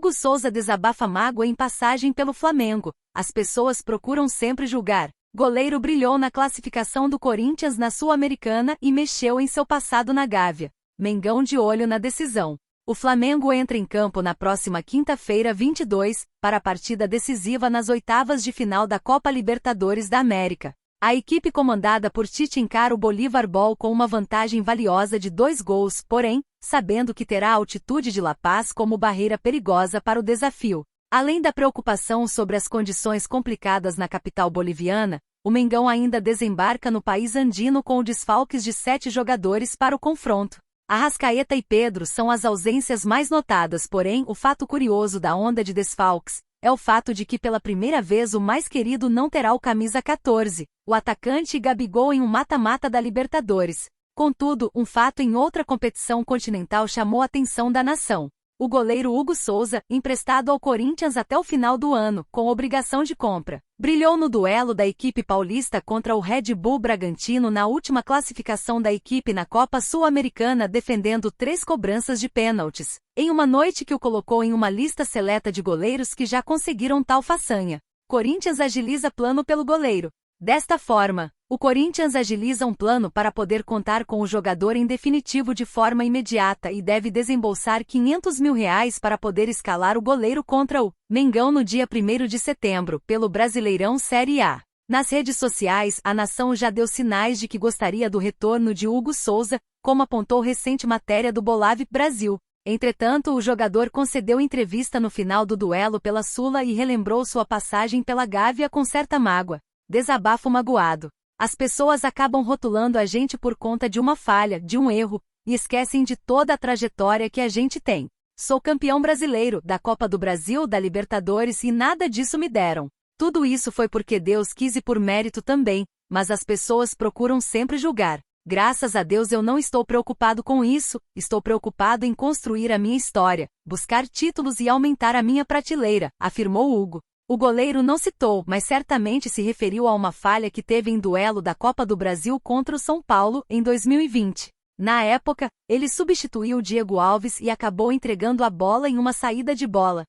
Hugo Souza desabafa mágoa em passagem pelo Flamengo. As pessoas procuram sempre julgar. Goleiro brilhou na classificação do Corinthians na Sul-Americana e mexeu em seu passado na Gávea. Mengão de olho na decisão. O Flamengo entra em campo na próxima quinta-feira 22, para a partida decisiva nas oitavas de final da Copa Libertadores da América. A equipe comandada por Tite encara o Bolívar Ball com uma vantagem valiosa de 2 gols, porém, sabendo que terá a altitude de La Paz como barreira perigosa para o desafio. Além da preocupação sobre as condições complicadas na capital boliviana, o Mengão ainda desembarca no país andino com desfalques de 7 jogadores para o confronto. Arrascaeta e Pedro são as ausências mais notadas, porém, o fato curioso da onda de desfalques é o fato de que pela primeira vez o mais querido não terá o camisa 14, o atacante Gabigol em um mata-mata da Libertadores. Contudo, um fato em outra competição continental chamou a atenção da nação. O goleiro Hugo Souza, emprestado ao Corinthians até o final do ano, com obrigação de compra, brilhou no duelo da equipe paulista contra o Red Bull Bragantino na última classificação da equipe na Copa Sul-Americana, defendendo 3 cobranças de pênaltis, em uma noite que o colocou em uma lista seleta de goleiros que já conseguiram tal façanha. Corinthians agiliza plano pelo goleiro. Desta forma, o Corinthians agiliza um plano para poder contar com o jogador em definitivo de forma imediata e deve desembolsar R$500 mil para poder escalar o goleiro contra o Mengão no dia 1º de setembro, pelo Brasileirão Série A. Nas redes sociais, a nação já deu sinais de que gostaria do retorno de Hugo Souza, como apontou recente matéria do Bolave Brasil. Entretanto, o jogador concedeu entrevista no final do duelo pela Sula e relembrou sua passagem pela Gávea com certa mágoa. Desabafo magoado. As pessoas acabam rotulando a gente por conta de uma falha, de um erro, e esquecem de toda a trajetória que a gente tem. Sou campeão brasileiro, da Copa do Brasil, da Libertadores e nada disso me deram. Tudo isso foi porque Deus quis e por mérito também, mas as pessoas procuram sempre julgar. Graças a Deus eu não estou preocupado com isso, estou preocupado em construir a minha história, buscar títulos e aumentar a minha prateleira, afirmou Hugo. O goleiro não citou, mas certamente se referiu a uma falha que teve em duelo da Copa do Brasil contra o São Paulo, em 2020. Na época, ele substituiu Diego Alves e acabou entregando a bola em uma saída de bola.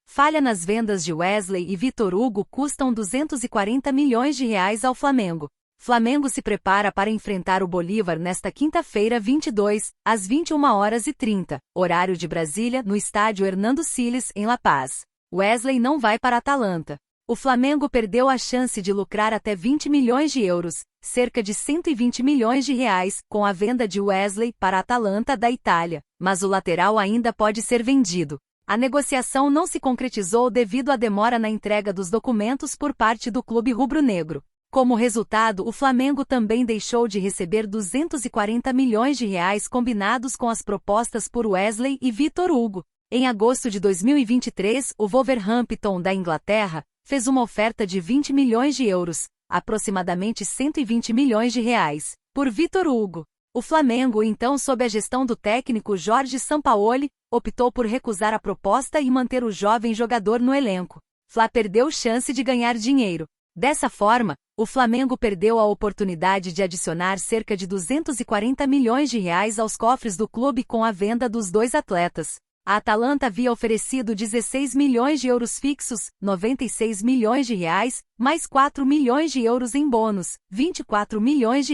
Falha nas vendas de Wesley e Vitor Hugo custam R$240 milhões ao Flamengo. Flamengo se prepara para enfrentar o Bolívar nesta quinta-feira 22, às 21h30, horário de Brasília, no estádio Hernando Siles, em La Paz. Wesley não vai para a Atalanta. O Flamengo perdeu a chance de lucrar até €20 milhões, cerca de R$120 milhões, com a venda de Wesley para a Atalanta da Itália, mas o lateral ainda pode ser vendido. A negociação não se concretizou devido à demora na entrega dos documentos por parte do clube rubro-negro. Como resultado, o Flamengo também deixou de receber R$240 milhões combinados com as propostas por Wesley e Vitor Hugo. Em agosto de 2023, o Wolverhampton da Inglaterra fez uma oferta de €20 milhões, aproximadamente R$120 milhões, por Vitor Hugo. O Flamengo, então sob a gestão do técnico Jorge Sampaoli, optou por recusar a proposta e manter o jovem jogador no elenco. Fla perdeu chance de ganhar dinheiro. Dessa forma, o Flamengo perdeu a oportunidade de adicionar cerca de R$240 milhões aos cofres do clube com a venda dos 2 atletas. A Atalanta havia oferecido €16 milhões fixos, R$96 milhões, mais €4 milhões em bônus, R$24 milhões,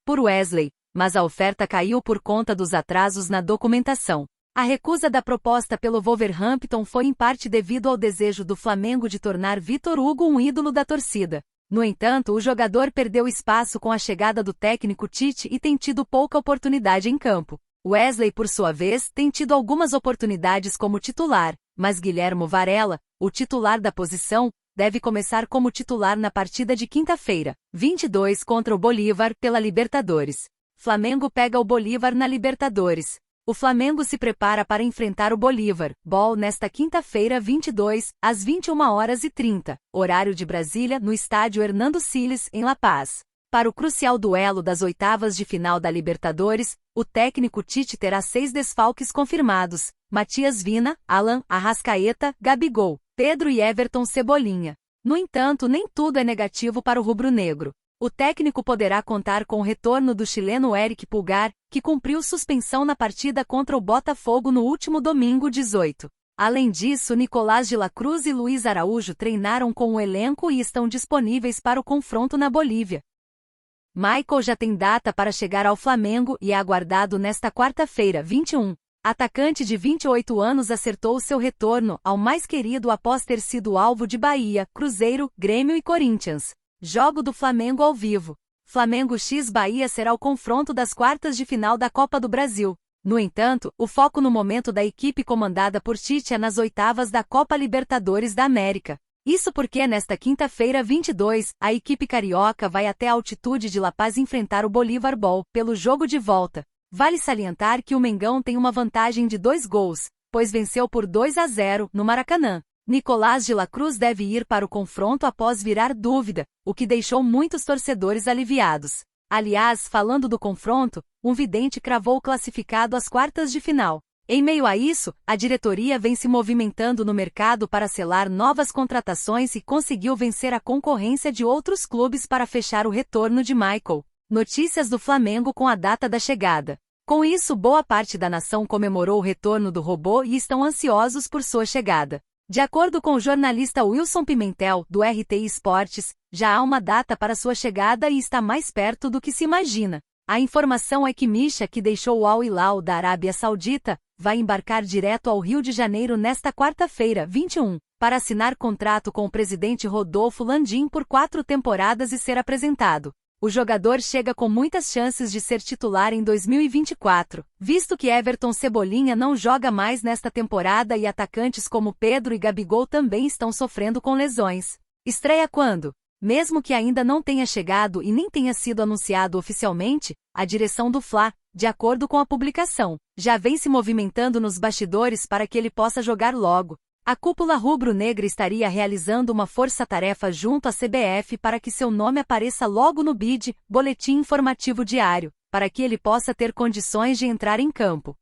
por Wesley, mas a oferta caiu por conta dos atrasos na documentação. A recusa da proposta pelo Wolverhampton foi em parte devido ao desejo do Flamengo de tornar Vitor Hugo um ídolo da torcida. No entanto, o jogador perdeu espaço com a chegada do técnico Tite e tem tido pouca oportunidade em campo. Wesley, por sua vez, tem tido algumas oportunidades como titular, mas Guilhermo Varela, o titular da posição, deve começar como titular na partida de quinta-feira, 22, contra o Bolívar, pela Libertadores. Flamengo pega o Bolívar na Libertadores. O Flamengo se prepara para enfrentar o Bolívar Ball nesta quinta-feira 22, às 21h30, horário de Brasília, no estádio Hernando Siles, em La Paz. Para o crucial duelo das oitavas de final da Libertadores, o técnico Tite terá 6 desfalques confirmados: Matias Vina, Alan, Arrascaeta, Gabigol, Pedro e Everton Cebolinha. No entanto, nem tudo é negativo para o rubro-negro. O técnico poderá contar com o retorno do chileno Éric Pulgar, que cumpriu suspensão na partida contra o Botafogo no último domingo 18. Além disso, Nicolás de la Cruz e Luiz Araújo treinaram com o elenco e estão disponíveis para o confronto na Bolívia. Michael já tem data para chegar ao Flamengo e é aguardado nesta quarta-feira, 21. Atacante de 28 anos acertou seu retorno ao mais querido após ter sido alvo de Bahia, Cruzeiro, Grêmio e Corinthians. Jogo do Flamengo ao vivo. Flamengo x Bahia será o confronto das quartas de final da Copa do Brasil. No entanto, o foco no momento da equipe comandada por Tite é nas oitavas da Copa Libertadores da América. Isso porque nesta quinta-feira 22, a equipe carioca vai até a altitude de La Paz enfrentar o Bolívar Ball pelo jogo de volta. Vale salientar que o Mengão tem uma vantagem de 2 gols, pois venceu por 2-0 no Maracanã. Nicolás de la Cruz deve ir para o confronto após virar dúvida, o que deixou muitos torcedores aliviados. Aliás, falando do confronto, um vidente cravou o classificado às quartas de final. Em meio a isso, a diretoria vem se movimentando no mercado para selar novas contratações e conseguiu vencer a concorrência de outros clubes para fechar o retorno de Michael. Notícias do Flamengo com a data da chegada. Com isso, boa parte da nação comemorou o retorno do robô e estão ansiosos por sua chegada. De acordo com o jornalista Wilson Pimentel, do RTI Esportes, já há uma data para sua chegada e está mais perto do que se imagina. A informação é que Misha, que deixou o Al Hilal da Arábia Saudita, vai embarcar direto ao Rio de Janeiro nesta quarta-feira, 21, para assinar contrato com o presidente Rodolfo Landim por 4 temporadas e ser apresentado. O jogador chega com muitas chances de ser titular em 2024, visto que Everton Cebolinha não joga mais nesta temporada e atacantes como Pedro e Gabigol também estão sofrendo com lesões. Estreia quando? Mesmo que ainda não tenha chegado e nem tenha sido anunciado oficialmente, a direção do Fla, de acordo com a publicação, já vem se movimentando nos bastidores para que ele possa jogar logo. A cúpula rubro-negra estaria realizando uma força-tarefa junto à CBF para que seu nome apareça logo no BID, Boletim Informativo Diário, para que ele possa ter condições de entrar em campo.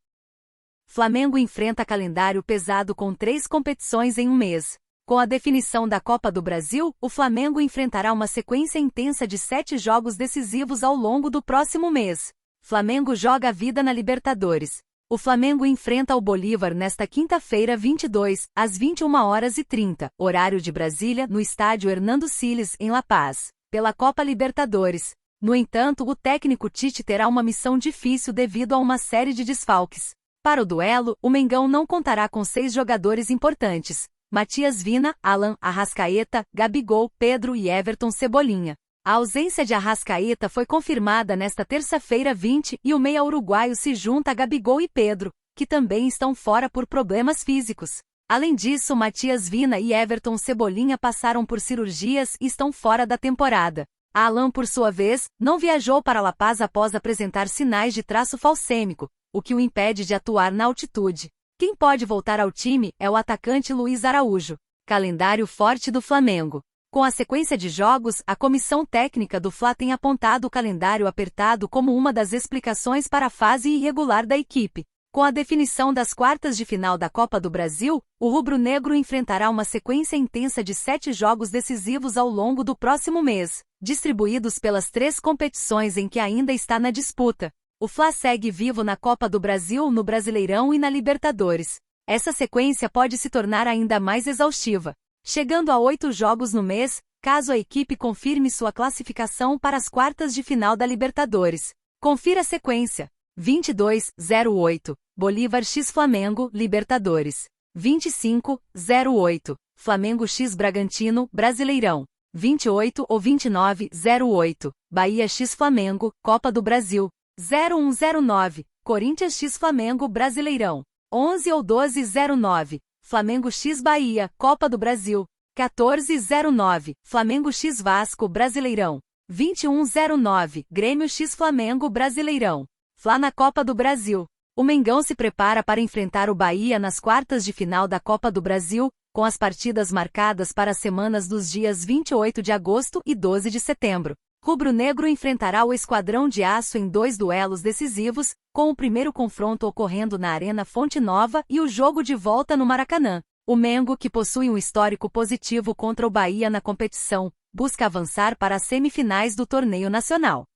Flamengo enfrenta calendário pesado com 3 competições em um mês. Com a definição da Copa do Brasil, o Flamengo enfrentará uma sequência intensa de 7 jogos decisivos ao longo do próximo mês. Flamengo joga a vida na Libertadores. O Flamengo enfrenta o Bolívar nesta quinta-feira 22, às 21h30, horário de Brasília, no estádio Hernando Siles, em La Paz, pela Copa Libertadores. No entanto, o técnico Tite terá uma missão difícil devido a uma série de desfalques. Para o duelo, o Mengão não contará com 6 jogadores importantes: Matias Vina, Alan, Arrascaeta, Gabigol, Pedro e Everton Cebolinha. A ausência de Arrascaeta foi confirmada nesta terça-feira 20 e o meia uruguaio se junta a Gabigol e Pedro, que também estão fora por problemas físicos. Além disso, Matias Vina e Everton Cebolinha passaram por cirurgias e estão fora da temporada. Alan, por sua vez, não viajou para La Paz após apresentar sinais de traço falcêmico, o que o impede de atuar na altitude. Quem pode voltar ao time é o atacante Luiz Araújo. Calendário forte do Flamengo. Com a sequência de jogos, a comissão técnica do Fla tem apontado o calendário apertado como uma das explicações para a fase irregular da equipe. Com a definição das quartas de final da Copa do Brasil, o rubro-negro enfrentará uma sequência intensa de 7 jogos decisivos ao longo do próximo mês, distribuídos pelas 3 competições em que ainda está na disputa. O Fla segue vivo na Copa do Brasil, no Brasileirão e na Libertadores. Essa sequência pode se tornar ainda mais exaustiva, chegando a 8 jogos no mês, caso a equipe confirme sua classificação para as quartas de final da Libertadores. Confira a sequência. 22-08, Bolívar x Flamengo, Libertadores. 25-08, Flamengo x Bragantino, Brasileirão. 28 ou 29-08, Bahia x Flamengo, Copa do Brasil. 0109, Corinthians x Flamengo, Brasileirão. 11 ou 12-09, Flamengo x Bahia, Copa do Brasil. 14-09, Flamengo x Vasco, Brasileirão. 21-09, Grêmio x Flamengo, Brasileirão. Fla na Copa do Brasil. O Mengão se prepara para enfrentar o Bahia nas quartas de final da Copa do Brasil, com as partidas marcadas para as semanas dos dias 28 de agosto e 12 de setembro. Rubro-negro enfrentará o Esquadrão de Aço em 2 duelos decisivos, com o primeiro confronto ocorrendo na Arena Fonte Nova e o jogo de volta no Maracanã. O Mengo, que possui um histórico positivo contra o Bahia na competição, busca avançar para as semifinais do torneio nacional.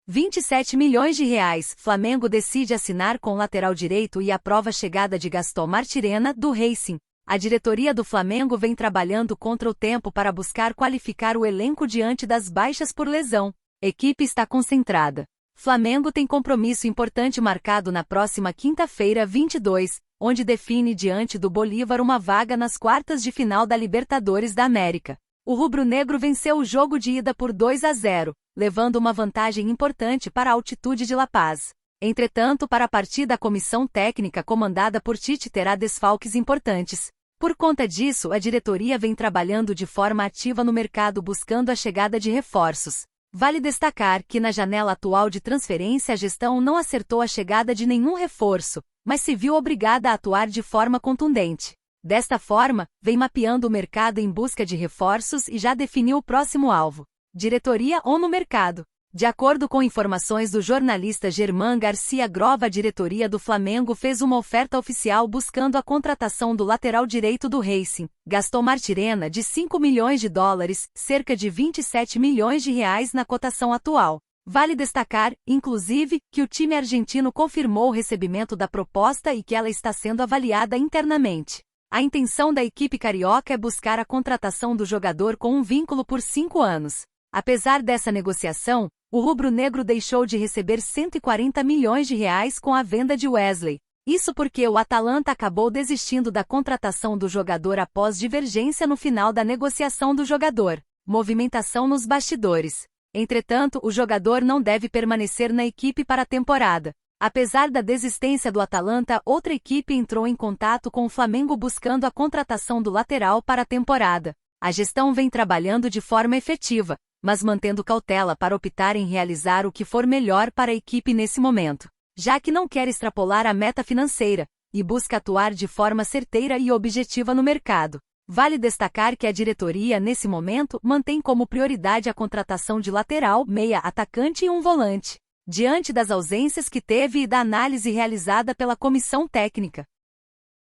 27 milhões de reais. Flamengo decide assinar com o lateral direito e aprova a chegada de Gaston Martirena, do Racing. A diretoria do Flamengo vem trabalhando contra o tempo para buscar qualificar o elenco diante das baixas por lesão. Equipe está concentrada. Flamengo tem compromisso importante marcado na próxima quinta-feira, 22, onde define diante do Bolívar uma vaga nas quartas de final da Libertadores da América. O rubro-negro venceu o jogo de ida por 2-0, levando uma vantagem importante para a altitude de La Paz. Entretanto, para a partida, a comissão técnica comandada por Tite terá desfalques importantes. Por conta disso, a diretoria vem trabalhando de forma ativa no mercado buscando a chegada de reforços. Vale destacar que na janela atual de transferência a gestão não acertou a chegada de nenhum reforço, mas se viu obrigada a atuar de forma contundente. Desta forma, vem mapeando o mercado em busca de reforços e já definiu o próximo alvo. Diretoria ou no mercado. De acordo com informações do jornalista Germán Garcia Grova, a diretoria do Flamengo fez uma oferta oficial buscando a contratação do lateral direito do Racing, Gaston Martirena, de 5 milhões de dólares, cerca de 27 milhões de reais na cotação atual. Vale destacar, inclusive, que o time argentino confirmou o recebimento da proposta e que ela está sendo avaliada internamente. A intenção da equipe carioca é buscar a contratação do jogador com um vínculo por 5 anos. Apesar dessa negociação, o rubro-negro deixou de receber 140 milhões de reais com a venda de Wesley. Isso porque o Atalanta acabou desistindo da contratação do jogador após divergência no final da negociação do jogador. Movimentação nos bastidores. Entretanto, o jogador não deve permanecer na equipe para a temporada. Apesar da desistência do Atalanta, outra equipe entrou em contato com o Flamengo buscando a contratação do lateral para a temporada. A gestão vem trabalhando de forma efetiva, mas mantendo cautela para optar em realizar o que for melhor para a equipe nesse momento, já que não quer extrapolar a meta financeira, e busca atuar de forma certeira e objetiva no mercado. Vale destacar que a diretoria, nesse momento, mantém como prioridade a contratação de lateral, meia, atacante e um volante. Diante das ausências que teve e da análise realizada pela comissão técnica,